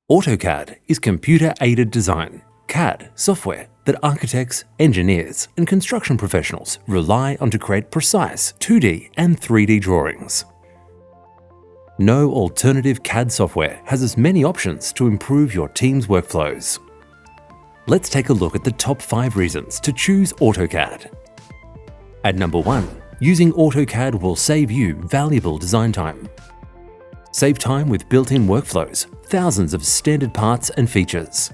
AutoCAD is computer-aided design, CAD software that architects, engineers, and construction professionals rely on to create precise 2D and 3D drawings. No alternative CAD software has as many options to improve your team's workflows. Let's take a look at the top 5 reasons to choose AutoCAD. At number 1, using AutoCAD will save you valuable design time. Save time with built-in workflows, thousands of standard parts and features.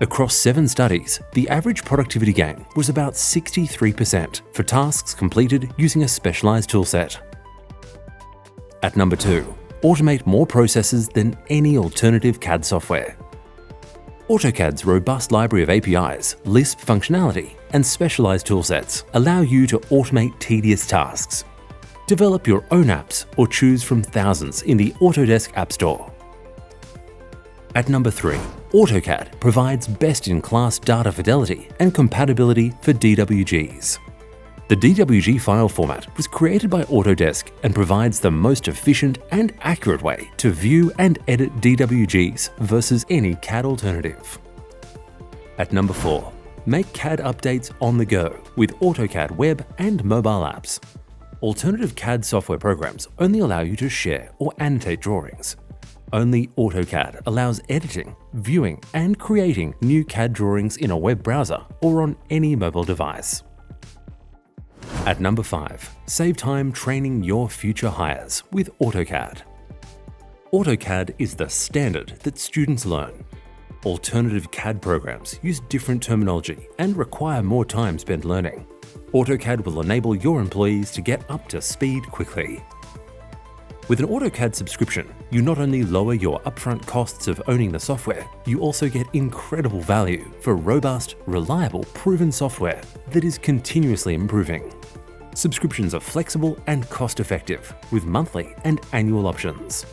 Across 7 studies, the average productivity gain was about 63% for tasks completed using a specialized toolset. At number 2, automate more processes than any alternative CAD software. AutoCAD's robust library of APIs, Lisp functionality, and specialized toolsets allow you to automate tedious tasks. Develop your own apps or choose from thousands in the Autodesk App Store. At number 3, AutoCAD provides best-in-class data fidelity and compatibility for DWGs. The DWG file format was created by Autodesk and provides the most efficient and accurate way to view and edit DWGs versus any CAD alternative. At number 4, make CAD updates on the go with AutoCAD web and mobile apps. Alternative CAD software programs only allow you to share or annotate drawings. Only AutoCAD allows editing, viewing, and creating new CAD drawings in a web browser or on any mobile device. At number 5, save time training your future hires with AutoCAD. AutoCAD is the standard that students learn. Alternative CAD programs use different terminology and require more time spent learning. AutoCAD will enable your employees to get up to speed quickly. With an AutoCAD subscription, you not only lower your upfront costs of owning the software, you also get incredible value for robust, reliable, proven software that is continuously improving. Subscriptions are flexible and cost-effective, with monthly and annual options.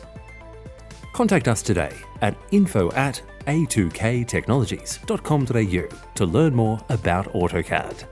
Contact us today at info@a2ktechnologies.com.au to learn more about AutoCAD.